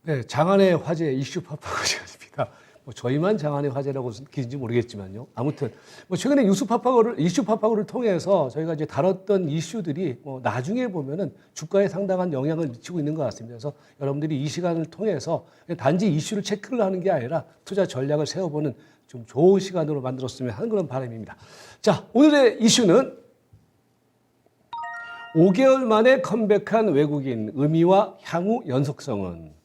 네, 장안의 화제 이슈 파파고 시간입니다. 뭐 저희만 장안의 화제라고 기는지 모르겠지만요. 아무튼 뭐 최근에 이슈 파파고를 통해서 저희가 이제 다뤘던 이슈들이 뭐 나중에 보면은 주가에 상당한 영향을 미치고 있는 것 같습니다. 그래서 여러분들이 이 시간을 통해서 단지 이슈를 체크를 하는 게 아니라 투자 전략을 세워보는 좀 좋은 시간으로 만들었으면 하는 그런 바람입니다. 자, 오늘의 이슈는 5개월 만에 컴백한 외국인 의미와 향후 연속성은.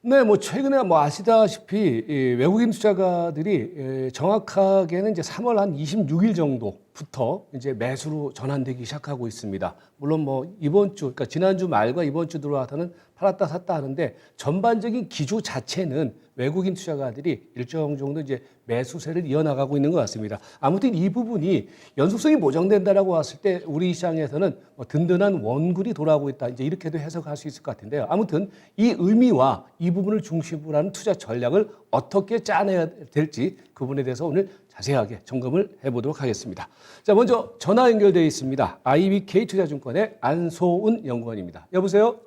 네, 뭐 최근에 뭐 아시다시피 이 외국인 투자가들이 정확하게는 이제 3월 한 26일 정도부터 이제 매수로 전환되기 시작하고 있습니다. 물론 뭐 이번 주, 그러니까 지난주 말과 이번 주 들어와서는 팔았다 샀다 하는데 전반적인 기조 자체는 외국인 투자가들이 일정 정도 이제 매수세를 이어나가고 있는 것 같습니다. 아무튼 이 부분이 연속성이 보장된다라고 봤을 때 우리 시장에서는 뭐 든든한 원굴이 돌아오고 있다. 이제 이렇게도 해석할 수 있을 것 같은데요. 아무튼 이 의미와 이 부분을 중심으로 하는 투자 전략을 어떻게 짜내야 될지 그 부분에 대해서 오늘 자세하게 점검을 해보도록 하겠습니다. 자, 먼저 전화 연결되어 있습니다. IBK 투자증권의 안소은 연구원입니다. 여보세요?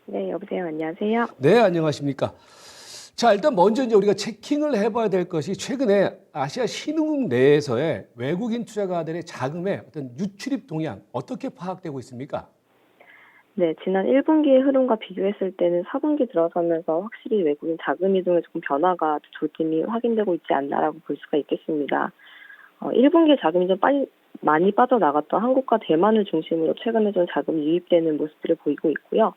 네, 여보세요. 안녕하세요. 네, 안녕하십니까? 자, 일단 먼저 이제 우리가 체킹을 해봐야 될 것이 최근에 아시아 신흥국 내에서의 외국인 투자가들의 자금의 어떤 유출입 동향 어떻게 파악되고 있습니까? 네, 지난 1분기의 흐름과 비교했을 때는 4분기 들어서면서 확실히 외국인 자금 이동에 조금 변화가 조짐이 확인되고 있지 않나라고 볼 수가 있겠습니다. 1분기에 자금이 좀 많이 빠져나갔던 한국과 대만을 중심으로 최근에 좀 자금이 유입되는 모습들을 보이고 있고요.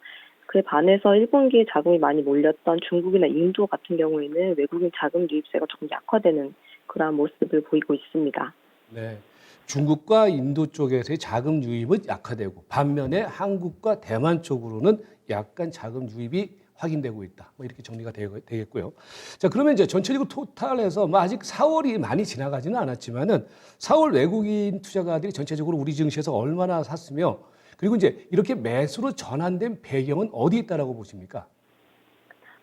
그에 반해서 1분기에 자금이 많이 몰렸던 중국이나 인도 같은 경우에는 외국인 자금 유입세가 조금 약화되는 그런 모습을 보이고 있습니다. 네. 중국과 인도 쪽에서의 자금 유입은 약화되고 반면에 한국과 대만 쪽으로는 약간 자금 유입이 확인되고 있다. 뭐 이렇게 정리가 되겠고요. 자, 그러면 이제 전체적으로 토탈해서 뭐 아직 4월이 많이 지나가지는 않았지만은 4월 외국인 투자가들이 전체적으로 우리 증시에서 얼마나 샀으며 그리고 이제 이렇게 매수로 전환된 배경은 어디 있다라고 보십니까?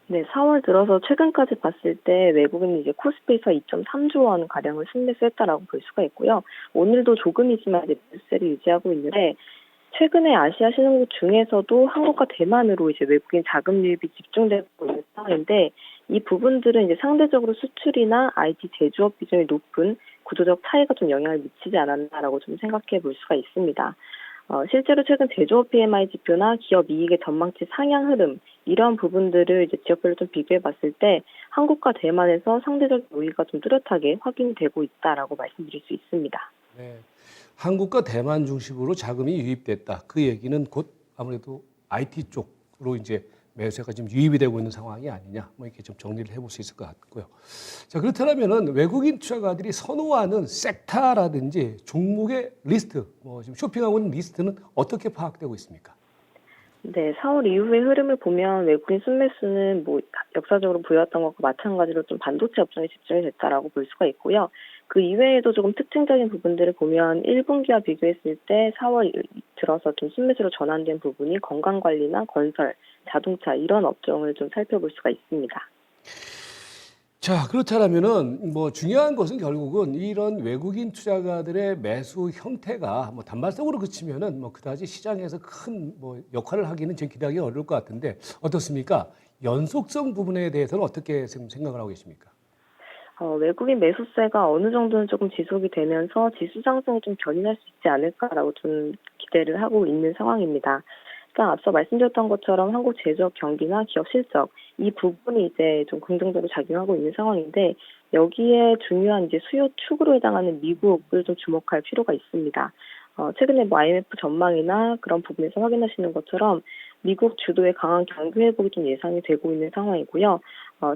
네, 4월 들어서 최근까지 봤을 때 외국인이 이제 코스피에서 2.3조 원 가량을 순매수했다라고 볼 수가 있고요. 오늘도 조금이지만 이제 매수세를 유지하고 있는데 최근에 아시아 신흥국 중에서도 한국과 대만으로 이제 외국인 자금 유입이 집중되고 있는 상황인데 이 부분들은 이제 상대적으로 수출이나 IT 제조업 비중이 높은 구조적 차이가 좀 영향을 미치지 않았나라고 좀 생각해 볼 수가 있습니다. 실제로 최근 제조업 PMI 지표나 기업 이익의 전망치 상향 흐름 이런 부분들을 이제 지역별로 좀 비교해 봤을 때 한국과 대만에서 상대적 요인가 좀 뚜렷하게 확인되고 있다라고 말씀드릴 수 있습니다. 네. 한국과 대만 중심으로 자금이 유입됐다. 그 얘기는 곧 아무래도 IT 쪽으로 이제 매수세가 지금 유입이 되고 있는 상황이 아니냐. 뭐 이렇게 좀 정리를 해볼 수 있을 것 같고요. 자, 그렇다면은 외국인 투자가들이 선호하는 섹터라든지 종목의 리스트, 뭐 지금 쇼핑하고 있는 리스트는 어떻게 파악되고 있습니까? 네, 4월 이후의 흐름을 보면 외국인 순매수는 뭐 역사적으로 보였던 것과 마찬가지로 좀 반도체 업종에 집중이 됐다라고 볼 수가 있고요. 그 이외에도 조금 특징적인 부분들을 보면 1분기와 비교했을 때 4월 들어서 좀 순매수로 전환된 부분이 건강관리나 건설, 자동차 이런 업종을 좀 살펴볼 수가 있습니다. 자, 그렇다면은 뭐 중요한 것은 결국은 이런 외국인 투자가들의 매수 형태가 뭐 단발성으로 그치면은 뭐 그다지 시장에서 큰 뭐 역할을 하기는 좀 기대하기 어려울 것 같은데 어떻습니까? 연속성 부분에 대해서는 어떻게 지금 생각을 하고 계십니까? 외국인 매수세가 어느 정도는 조금 지속이 되면서 지수 상승이 좀 견인할 수 있지 않을까라고 좀 기대를 하고 있는 상황입니다. 일단 앞서 말씀드렸던 것처럼 한국 제조업 경기나 기업 실적 이 부분이 이제 좀 긍정적으로 작용하고 있는 상황인데 여기에 중요한 이제 수요 축으로 해당하는 미국을 좀 주목할 필요가 있습니다. 최근에 뭐 IMF 전망이나 그런 부분에서 확인하시는 것처럼 미국 주도의 강한 경기 회복이 좀 예상이 되고 있는 상황이고요.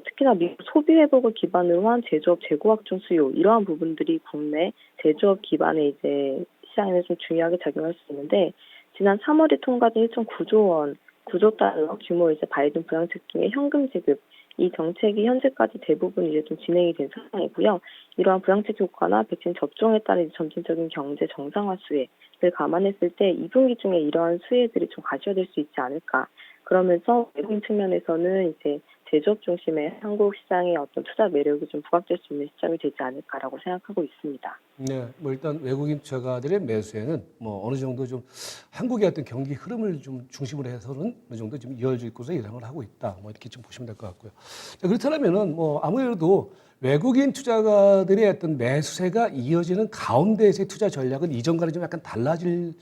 특히나 미국 소비 회복을 기반으로 한 제조업 재고 확충 수요 이러한 부분들이 국내 제조업 기반의 이제 시장에는 좀 중요하게 작용할 수 있는데 지난 3월에 통과된 1.9조 원, 9조 달러 규모 이제 바이든 부양책 중에 현금 지급 이 정책이 현재까지 대부분 이제 좀 진행이 된 상황이고요. 이러한 부양책 효과나 백신 접종에 따른 점진적인 경제 정상화 수혜를 감안했을 때 2분기 중에 이러한 수혜들이 좀 가시화될 수 있지 않을까. 그러면서 외국인 측면에서는 이제 제조업 중심의 한국 시장의 어떤 투자 매력이 좀 부각될 수 있는 시점이 되지 않을까라고 생각하고 있습니다. 네, 뭐 일단 외국인 투자가들의 매수에는 뭐 어느 정도 좀 한국의 어떤 경기 흐름을 좀 중심으로 해서는 어느 정도 좀 이어질 것으로 예상을 하고 있다. 뭐 이렇게 좀 보시면 될 것 같고요. 자, 그렇다면은 뭐 아무래도 외국인 투자가들의 어떤 매수세가 이어지는 가운데에서의 투자 전략은 이전과는 좀 약간 달라질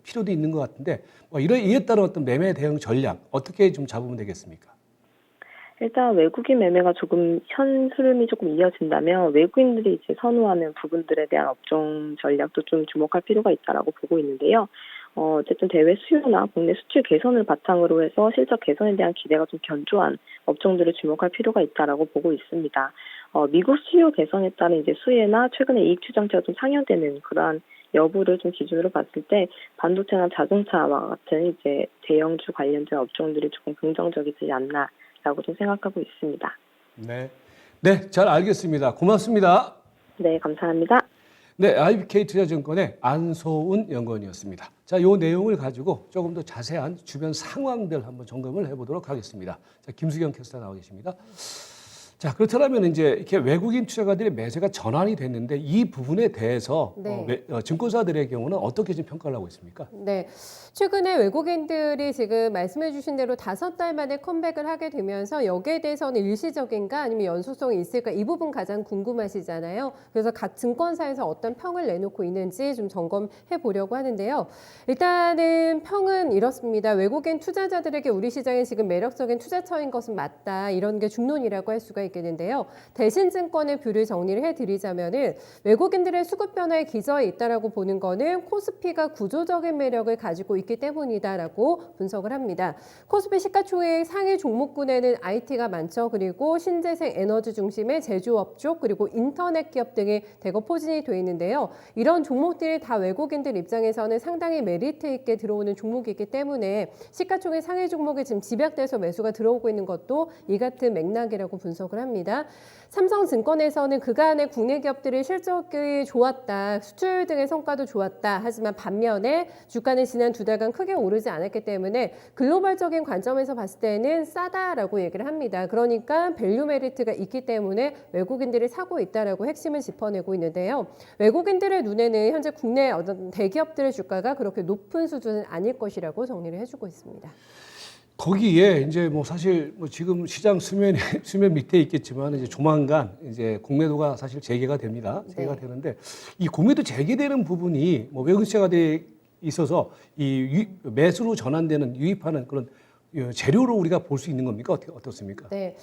필요도 있는 것 같은데 뭐 이에 따른 어떤 매매 대응 전략 어떻게 좀 잡으면 되겠습니까? 일단 외국인 매매가 조금 현 흐름이 조금 이어진다면 외국인들이 이제 선호하는 부분들에 대한 업종 전략도 좀 주목할 필요가 있다라고 보고 있는데요. 어쨌든 대외 수요나 국내 수출 개선을 바탕으로 해서 실적 개선에 대한 기대가 좀 견조한 업종들을 주목할 필요가 있다라고 보고 있습니다. 미국 수요 개선에 따른 이제 수혜나 최근에 이익 추정치가 좀 상향되는 그러한 여부를 좀 기준으로 봤을 때 반도체나 자동차와 같은 이제 대형주 관련된 업종들이 조금 긍정적이지 않나라고 좀 생각하고 있습니다. 네, 네, 잘 알겠습니다. 고맙습니다. 네, 감사합니다. 네, IBK투자증권의 안소은 연구원이었습니다. 자, 이 내용을 가지고 조금 더 자세한 주변 상황들 한번 점검을 해보도록 하겠습니다. 자, 김수경 캐스터 나와 계십니다. 자, 그렇다면 이제 이렇게 외국인 투자가들의 매수가 전환이 됐는데 이 부분에 대해서 네. 증권사들의 경우는 어떻게 좀 평가를 하고 있습니까? 네. 최근에 외국인들이 지금 말씀해 주신 대로 5달 만에 컴백을 하게 되면서 여기에 대해서는 일시적인가 아니면 연속성이 있을까 이 부분 가장 궁금하시잖아요. 그래서 각 증권사에서 어떤 평을 내놓고 있는지 좀 점검해 보려고 하는데요. 일단은 평은 이렇습니다. 외국인 투자자들에게 우리 시장이 지금 매력적인 투자처인 것은 맞다. 이런 게 중론이라고 할 수가 있겠는데요. 대신증권의 뷰를 정리를 해드리자면은 외국인들의 수급 변화에 기저에 있다라고 보는 거는 코스피가 구조적인 매력을 가지고 있기 때문이다라고 분석을 합니다. 코스피 시가총액 상위 종목군에는 IT가 많죠. 그리고 신재생 에너지 중심의 제조업 쪽 그리고 인터넷 기업 등이 대거 포진이 돼 있는데요. 이런 종목들이 다 외국인들 입장에서는 상당히 메리트 있게 들어오는 종목이기 때문에 시가총액 상위 종목이 지금 집약돼서 매수가 들어오고 있는 것도 이 같은 맥락이라고 분석을 합니다. 삼성증권에서는 그간의 국내 기업들의 실적이 좋았다. 수출 등의 성과도 좋았다. 하지만 반면에 주가는 지난 2달간 크게 오르지 않았기 때문에 글로벌적인 관점에서 봤을 때는 싸다라고 얘기를 합니다. 그러니까 밸류 메리트가 있기 때문에 외국인들이 사고 있다라고 핵심을 짚어내고 있는데요. 외국인들의 눈에는 현재 국내 어떤 대기업들의 주가가 그렇게 높은 수준은 아닐 것이라고 정리를 해주고 있습니다. 거기에 이제 뭐 사실 뭐 지금 시장 수면 밑에 있겠지만 이제 조만간 이제 공매도가 사실 재개가 됩니다. 재개가 네. 되는데 이 공매도 재개되는 부분이 뭐 외국 투자가들이 있어서 매수로 전환되는 유입하는 그런 재료로 우리가 볼 수 있는 겁니까? 어떻습니까? 네.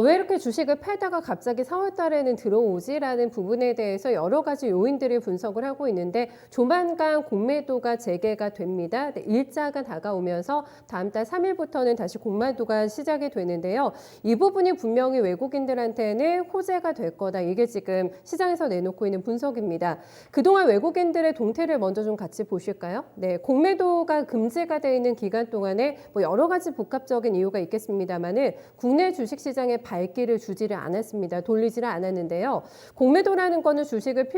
왜 이렇게 주식을 팔다가 갑자기 4월 달에는 들어오지라는 부분에 대해서 여러 가지 요인들을 분석을 하고 있는데 조만간 공매도가 재개가 됩니다. 네, 일자가 다가오면서 다음 달 3일부터는 다시 공매도가 시작이 되는데요. 이 부분이 분명히 외국인들한테는 호재가 될 거다. 이게 지금 시장에서 내놓고 있는 분석입니다. 그동안 외국인들의 동태를 먼저 좀 같이 보실까요? 네, 공매도가 금지가 되어 있는 기간 동안에 뭐 여러 가지 복합적인 이유가 있겠습니다만은 국내 주식시장에 발길을 주지를 않았습니다. 돌리지를 않았는데요. 공매도라는 거는 주식을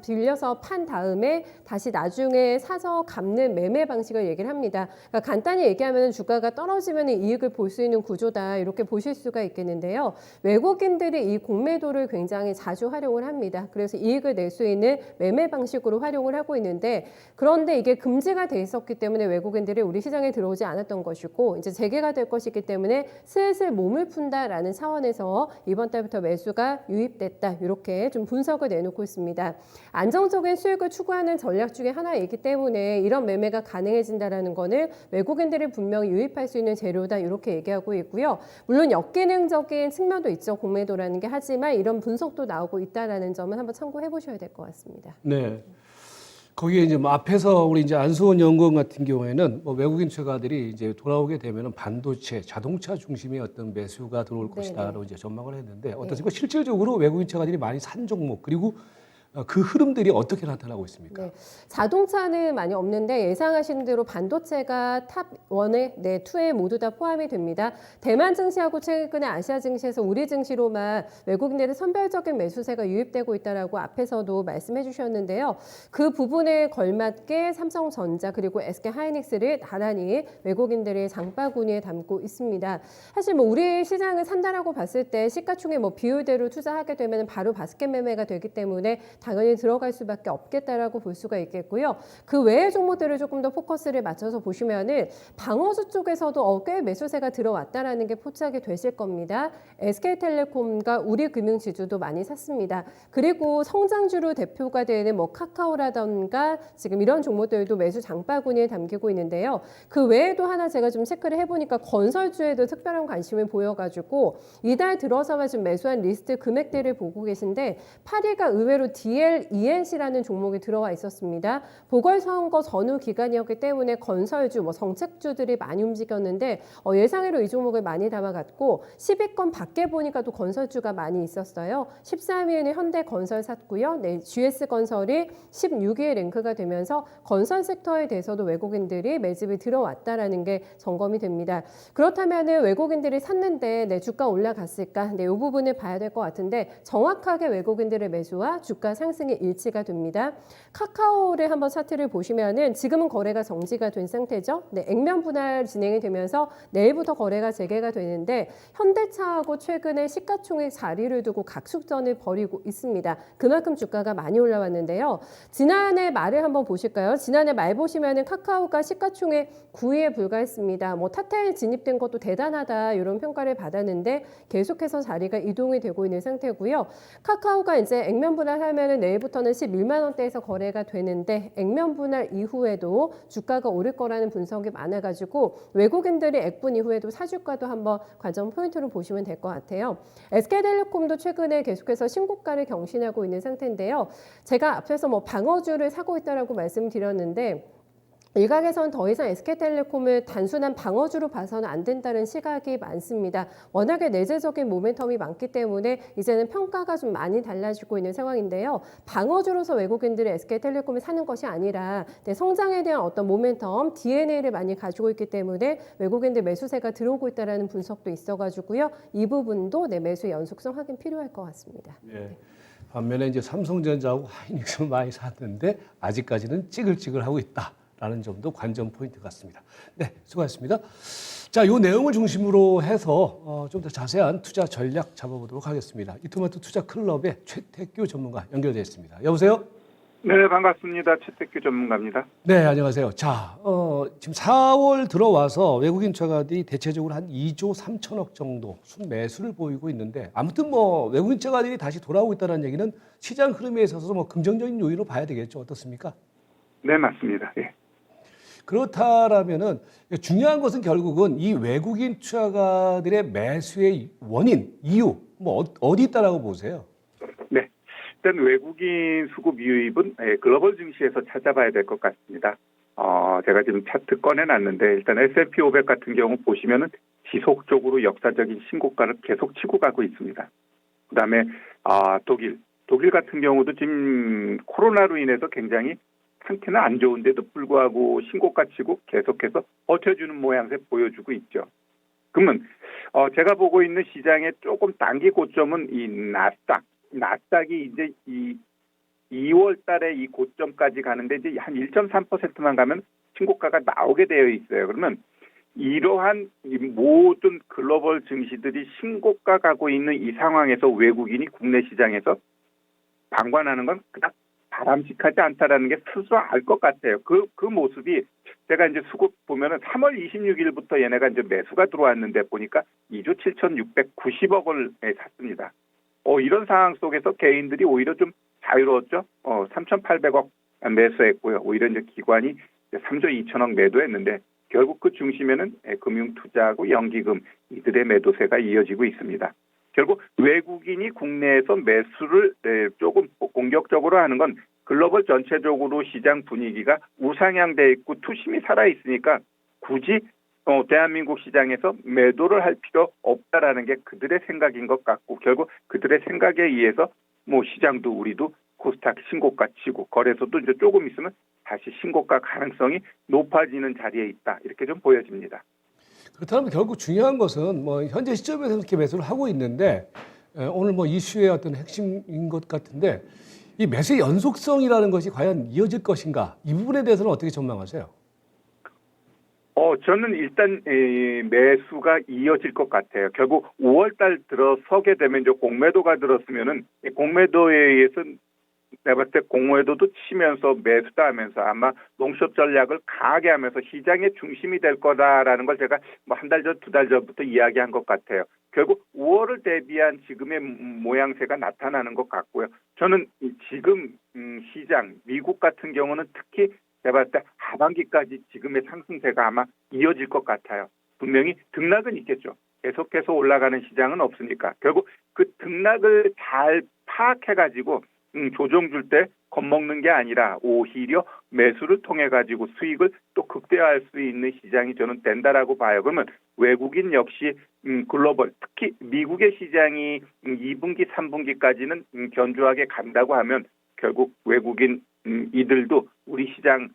빌려서 판 다음에 다시 나중에 사서 갚는 매매 방식을 얘기를 합니다. 그러니까 간단히 얘기하면 주가가 떨어지면 이익을 볼 수 있는 구조다 이렇게 보실 수가 있겠는데요. 외국인들이 이 공매도를 굉장히 자주 활용을 합니다. 그래서 이익을 낼 수 있는 매매 방식으로 활용을 하고 있는데 그런데 이게 금지가 돼 있었기 때문에 외국인들이 우리 시장에 들어오지 않았던 것이고 이제 재개가 될 것이기 때문에 슬슬 몸을 푼다라는 차원에서 이번 달부터 매수가 유입됐다. 이렇게 좀 분석을 내놓고 있습니다. 안정적인 수익을 추구하는 전략 중에 하나이기 때문에 이런 매매가 가능해진다라는 거는 외국인들이 분명히 유입할 수 있는 재료다. 이렇게 얘기하고 있고요. 물론 역기능적인 측면도 있죠. 공매도라는 게 하지만 이런 분석도 나오고 있다라는 점은 한번 참고해 보셔야 될 것 같습니다. 네. 거기에 이제 뭐 앞에서 우리 이제 안수원 연구원 같은 경우에는 뭐 외국인 투자가들이 이제 돌아오게 되면은 반도체, 자동차 중심의 어떤 매수가 들어올 것이다라고 이제 전망을 했는데 어떻습니까? 실질적으로 외국인 투자가들이 많이 산 종목 그리고 그 흐름들이 어떻게 나타나고 있습니까? 네, 자동차는 많이 없는데 예상하시는 대로 반도체가 탑 1에, 네, 2에 모두 다 포함이 됩니다. 대만 증시하고 최근에 아시아 증시에서 우리 증시로만 외국인들의 선별적인 매수세가 유입되고 있다라고 앞에서도 말씀해 주셨는데요. 그 부분에 걸맞게 삼성전자 그리고 SK하이닉스를 나란히 외국인들의 장바구니에 담고 있습니다. 사실 뭐 우리 시장을 산다라고 봤을 때 시가총액 뭐 비율대로 투자하게 되면 바로 바스켓 매매가 되기 때문에 당연히 들어갈 수밖에 없겠다라고 볼 수가 있겠고요. 그 외의 종목들을 조금 더 포커스를 맞춰서 보시면은 방어주 쪽에서도 꽤 매수세가 들어왔다라는 게 포착이 되실 겁니다. SK텔레콤과 우리금융지주도 많이 샀습니다. 그리고 성장주로 대표가 되는 뭐 카카오라던가 지금 이런 종목들도 매수 장바구니에 담기고 있는데요. 그 외에도 하나 제가 좀 체크를 해보니까 건설주에도 특별한 관심을 보여가지고 이달 들어서만 지금 매수한 리스트 금액대를 보고 계신데 8위가 의외로 DLENC라는 종목이 들어와 있었습니다. 보궐선거 전후 기간이었기 때문에 건설주, 뭐 정책주들이 많이 움직였는데 예상외로 이 종목을 많이 담아갔고 10위권 밖에 보니까 또 건설주가 많이 있었어요. 13위에는 현대건설 샀고요. 네, GS건설이 16위에 랭크가 되면서 건설 섹터에 대해서도 외국인들이 매집이 들어왔다라는 게 점검이 됩니다. 그렇다면 외국인들이 샀는데 네, 주가 올라갔을까? 네, 이 부분을 봐야 될 것 같은데 정확하게 외국인들의 매수와 주가 상승이 일치가 됩니다. 카카오를 한번 차트를 보시면은 지금은 거래가 정지가 된 상태죠. 네, 액면 분할 진행이 되면서 내일부터 거래가 재개가 되는데 현대차하고 최근에 시가총액 자리를 두고 각축전을 벌이고 있습니다. 그만큼 주가가 많이 올라왔는데요. 지난해 말을 한번 보실까요? 지난해 말 보시면은 카카오가 시가총액 9위에 불과했습니다. 뭐 타타에 진입된 것도 대단하다 이런 평가를 받았는데 계속해서 자리가 이동이 되고 있는 상태고요. 카카오가 이제 액면 분할하면은 내일부터는 11만 원대에서 거래가 되는데 액면 분할 이후에도 주가가 오를 거라는 분석이 많아가지고 외국인들이 액분 이후에도 사주가도 한번 관전 포인트로 보시면 될 것 같아요. SK텔레콤도 최근에 계속해서 신고가를 경신하고 있는 상태인데요. 제가 앞에서 뭐 방어주를 사고 있다라고 말씀드렸는데 일각에서는 더 이상 SK텔레콤을 단순한 방어주로 봐서는 안 된다는 시각이 많습니다. 워낙에 내재적인 모멘텀이 많기 때문에 이제는 평가가 좀 많이 달라지고 있는 상황인데요. 방어주로서 외국인들이 SK텔레콤을 사는 것이 아니라 성장에 대한 어떤 모멘텀, DNA를 많이 가지고 있기 때문에 외국인들 매수세가 들어오고 있다는 분석도 있어가지고요. 이 부분도 매수 연속성 확인 필요할 것 같습니다. 네. 반면에 이제 삼성전자하고 하이닉스 많이 샀는데 아직까지는 찌글찌글하고 있다. 라는 점도 관전 포인트 같습니다. 네, 수고하셨습니다. 자, 이 내용을 중심으로 해서 좀 더 자세한 투자 전략 잡아보도록 하겠습니다. 이토마토 투자 클럽의 최태규 전문가 연결되어 있습니다. 여보세요? 네, 반갑습니다. 최태규 전문가입니다. 네, 안녕하세요. 자, 지금 4월 들어와서 외국인 투자가들이 대체적으로 한 2조 3천억 정도 순매수를 보이고 있는데 아무튼 뭐 외국인 투자가들이 다시 돌아오고 있다는 얘기는 시장 흐름에 있어서 뭐 긍정적인 요인으로 봐야 되겠죠. 어떻습니까? 네, 맞습니다. 예. 그렇다라면은 중요한 것은 결국은 이 외국인 투자가들의 매수의 원인, 이유 뭐 어디 있다라고 보세요? 네, 일단 외국인 수급 유입은 글로벌 증시에서 찾아봐야 될 것 같습니다. 제가 지금 차트 꺼내놨는데 일단 S&P 500 같은 경우 보시면은 지속적으로 역사적인 신고가를 계속 치고 가고 있습니다. 그다음에 독일 같은 경우도 지금 코로나로 인해서 굉장히 상태는 안 좋은데도 불구하고 신고가 치고 계속해서 버텨주는 모양새 보여주고 있죠. 그러면 제가 보고 있는 시장의 조금 단기 고점은 이 나스닥이 이제 이 2월 달에 이 고점까지 가는데 이제 한 1.3%만 가면 신고가가 나오게 되어 있어요. 그러면 이러한 이 모든 글로벌 증시들이 신고가 가고 있는 이 상황에서 외국인이 국내 시장에서 방관하는 건 그닥 바람직하지 않다라는 게 스스로 알 것 같아요. 그 모습이 제가 이제 수급 보면은 3월 26일부터 얘네가 이제 매수가 들어왔는데 보니까 2조 7,690억을 샀습니다. 이런 상황 속에서 개인들이 오히려 좀 자유로웠죠. 3,800억 매수했고요. 오히려 이제 기관이 3조 2천억 매도했는데 결국 그 중심에는 금융투자하고 연기금 이들의 매도세가 이어지고 있습니다. 결국 외국인이 국내에서 매수를 조금 공격적으로 하는 건 글로벌 전체적으로 시장 분위기가 우상향돼 있고 투심이 살아있으니까 굳이 대한민국 시장에서 매도를 할 필요 없다라는 게 그들의 생각인 것 같고 결국 그들의 생각에 의해서 뭐 시장도 우리도 코스닥 신고가 치고 거래소도 이제 조금 있으면 다시 신고가 가능성이 높아지는 자리에 있다. 이렇게 좀 보여집니다. 그렇다면 결국 중요한 것은 뭐 현재 시점에서 이렇게 매수를 하고 있는데 오늘 뭐 이슈의 어떤 핵심인 것 같은데 이 매수의 연속성이라는 것이 과연 이어질 것인가? 이 부분에 대해서는 어떻게 전망하세요? 저는 일단 매수가 이어질 것 같아요. 결국 5월달 들어서게 되면 이제 공매도가 들었으면은 이 공매도에 의해서 내가 봤을 때 공매도도 치면서 매수도 하면서 아마 롱숏 전략을 강하게 하면서 시장의 중심이 될 거다라는 걸 제가 뭐 한 달 전, 두 달 전부터 이야기한 것 같아요. 결국 5월을 대비한 지금의 모양새가 나타나는 것 같고요. 저는 지금 시장, 미국 같은 경우는 특히 제가 봤을 때 하반기까지 지금의 상승세가 아마 이어질 것 같아요. 분명히 등락은 있겠죠. 계속해서 올라가는 시장은 없으니까. 결국 그 등락을 잘 파악해가지고 조정 줄 때 겁먹는 게 아니라 오히려 매수를 통해 가지고 수익을 또 극대화할 수 있는 시장이 저는 된다라고 봐요. 그러면 외국인 역시 글로벌 특히 미국의 시장이 2분기, 3분기까지는 견조하게 간다고 하면 결국 외국인 이들도 우리 시장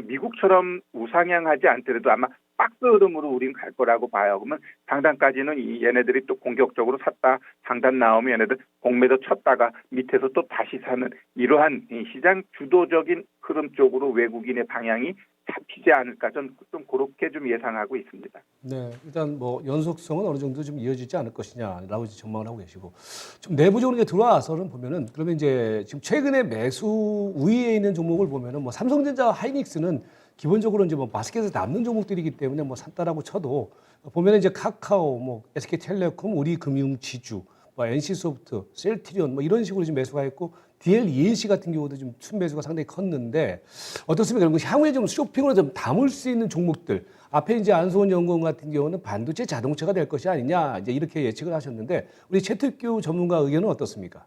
미국처럼 우상향하지 않더라도 아마 박스 흐름으로 우린 갈 거라고 봐요. 그러면 상단까지는 얘네들이 또 공격적으로 샀다. 상단 나오면 얘네들 공매도 쳤다가 밑에서 또 다시 사는 이러한 시장 주도적인 흐름 쪽으로 외국인의 방향이 잡히지 않을까 좀 그렇게 좀 예상하고 있습니다. 네, 일단 뭐 연속성은 어느 정도 좀 이어지지 않을 것이냐라고 이제 전망을 하고 계시고 좀 내부적으로 이제 들어와서는 보면은 그러면 이제 지금 최근에 매수 우위에 있는 종목을 보면은 뭐 삼성전자, 하이닉스는 기본적으로 이제 뭐 바스켓에서 남는 종목들이기 때문에 뭐 샀다라고 쳐도 보면은 이제 카카오, 뭐 SK텔레콤, 우리금융지주, 뭐 NC소프트, 셀트리온 뭐 이런 식으로 지금 매수가 있고 DLENC 같은 경우도 지금 순매수가 상당히 컸는데 어떻습니까? 그럼 향후에 좀 쇼핑으로 좀 담을 수 있는 종목들 앞에 이제 안소원 연구원 같은 경우는 반도체 자동차가 될 것이 아니냐 이제 이렇게 예측을 하셨는데 우리 최특규 전문가 의견은 어떻습니까?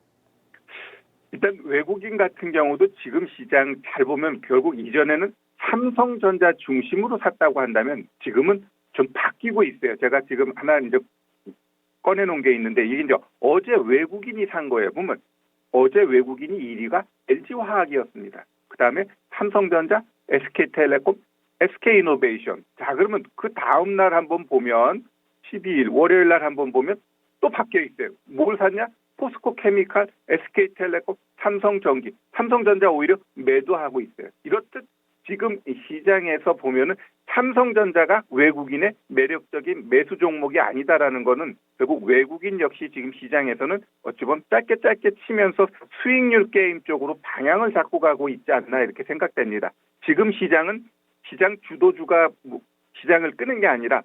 일단 외국인 같은 경우도 지금 시장 잘 보면 결국 이전에는 삼성전자 중심으로 샀다고 한다면 지금은 좀 바뀌고 있어요. 제가 지금 하나 이제 꺼내놓은 게 있는데 이게 이제 어제 외국인이 산 거예요. 보면 어제 외국인이 1위가 LG화학이었습니다. 그 다음에 삼성전자, SK텔레콤, SK이노베이션. 자, 그러면 그 다음 날 한번 보면 12일 월요일 날 한번 보면 또 바뀌어 있어요. 뭘 샀냐? 포스코케미칼, SK텔레콤, 삼성전기, 삼성전자 오히려 매도하고 있어요. 이렇듯 지금 시장에서 보면은 삼성전자가 외국인의 매력적인 매수 종목이 아니다라는 거는 결국 외국인 역시 지금 시장에서는 어찌 보면 짧게 치면서 수익률 게임 쪽으로 방향을 잡고 가고 있지 않나 이렇게 생각됩니다. 지금 시장은 시장 주도주가 시장을 끄는 게 아니라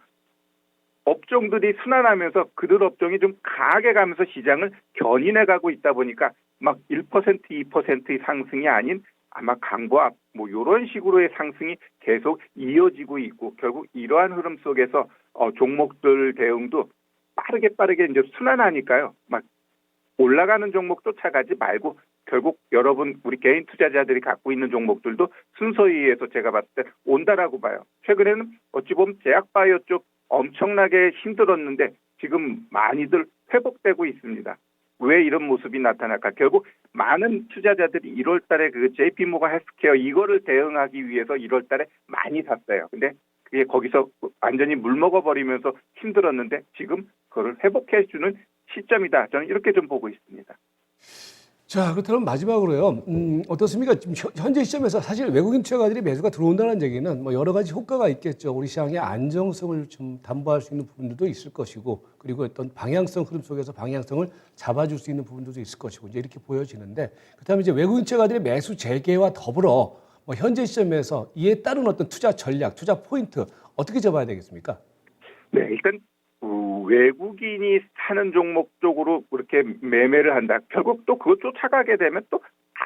업종들이 순환하면서 그들 업종이 좀 강하게 가면서 시장을 견인해 가고 있다 보니까 막 1%, 2%의 상승이 아닌 아마 강보합 뭐 이런 식으로의 상승이 계속 이어지고 있고 결국 이러한 흐름 속에서 종목들 대응도 빠르게 이제 순환하니까요. 막 올라가는 종목 쫓아가지 말고 결국 여러분 우리 개인 투자자들이 갖고 있는 종목들도 순서에 의해서 제가 봤을 때 온다라고 봐요. 최근에는 어찌 보면 제약바이오 쪽 엄청나게 힘들었는데 지금 많이들 회복되고 있습니다. 왜 이런 모습이 나타날까? 결국 많은 투자자들이 1월 달에 그 JP모건 헬스케어 이거를 대응하기 위해서 1월 달에 많이 샀어요. 근데 그게 거기서 완전히 물먹어 버리면서 힘들었는데 지금 그걸 회복해 주는 시점이다. 저는 이렇게 좀 보고 있습니다. 자, 그렇다면 마지막으로요. 어떻습니까? 지금 현재 시점에서 사실 외국인 투자가들이 매수가 들어온다는 얘기는 뭐 여러 가지 효과가 있겠죠. 우리 시장의 안정성을 좀 담보할 수 있는 부분들도 있을 것이고, 그리고 어떤 방향성 흐름 속에서 방향성을 잡아줄 수 있는 부분들도 있을 것이고, 이제 이렇게 보여지는데, 그렇다면 이제 외국인 투자가들의 매수 재개와 더불어 뭐 현재 시점에서 이에 따른 어떤 투자 전략, 투자 포인트 어떻게 잡아야 되겠습니까? 네, 일단 외국인이 사는 종목 쪽으로 그렇게 매매를 한다. 결국 또 그거 쫓아가게 되면 또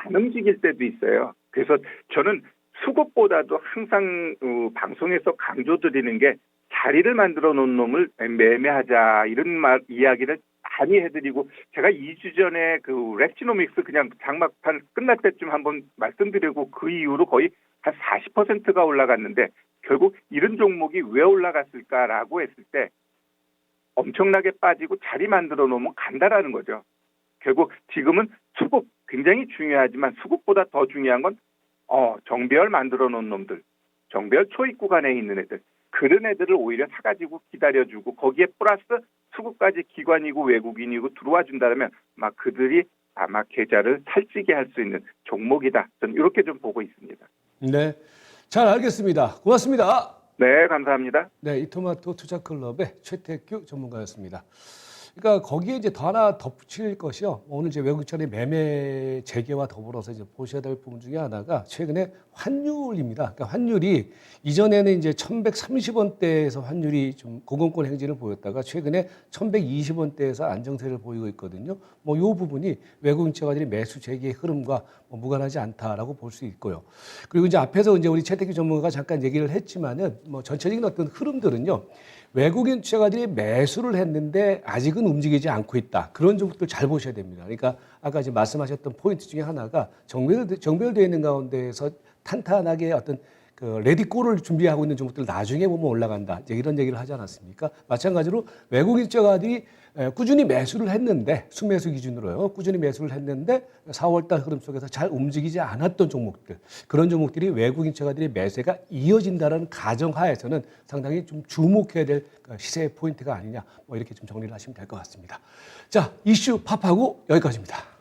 안 움직일 때도 있어요. 그래서 저는 수급보다도 항상 방송에서 강조드리는 게 자리를 만들어 놓은 놈을 매매하자 이런 이야기를 많이 해드리고 제가 2주 전에 그 렉지노믹스 그냥 장막판 끝날 때쯤 한번 말씀드리고 그 이후로 거의 한 40%가 올라갔는데 결국 이런 종목이 왜 올라갔을까라고 했을 때 엄청나게 빠지고 자리 만들어 놓으면 간다라는 거죠. 결국 지금은 수급 굉장히 중요하지만 수급보다 더 중요한 건 정배열 만들어 놓은 놈들, 정배열 초입 구간에 있는 애들, 그런 애들을 오히려 사가지고 기다려주고 거기에 플러스 수급까지 기관이고 외국인이고 들어와 준다면 막 그들이 아마 계좌를 살찌게 할 수 있는 종목이다. 저는 이렇게 좀 보고 있습니다. 네, 잘 알겠습니다. 고맙습니다. 네, 감사합니다. 네, 이토마토 투자클럽의 최태규 전문가였습니다. 그러니까 거기에 이제 더 하나 덧붙일 것이요. 오늘 이제 외국인의 매매 재개와 더불어서 이제 보셔야 될 부분 중에 하나가 최근에 환율입니다. 그러니까 환율이 이전에는 이제 1,130원대에서 환율이 좀 고공권 행진을 보였다가 최근에 1,120원대에서 안정세를 보이고 있거든요. 뭐 이 부분이 외국인 투자가들이 매수 재개의 흐름과 뭐 무관하지 않다라고 볼 수 있고요. 그리고 이제 앞에서 이제 우리 최태규 전문가가 잠깐 얘기를 했지만은 뭐 전체적인 어떤 흐름들은요. 외국인 투자가들이 매수를 했는데 아직은 움직이지 않고 있다. 그런 종목들 잘 보셔야 됩니다. 그러니까 아까 이제 말씀하셨던 포인트 중에 하나가 정별되어 있는 가운데에서 탄탄하게 어떤 그 레디꼬를 준비하고 있는 종목들 나중에 보면 올라간다. 이제 이런 얘기를 하지 않았습니까? 마찬가지로 외국인 투자가들이 꾸준히 매수를 했는데 순매수 기준으로요. 꾸준히 매수를 했는데 4월달 흐름 속에서 잘 움직이지 않았던 종목들, 그런 종목들이 외국인 투자가들의 매수가 이어진다는 가정하에서는 상당히 좀 주목해야 될 시세의 포인트가 아니냐, 뭐 이렇게 좀 정리를 하시면 될 것 같습니다. 자, 이슈 팝하고 여기까지입니다.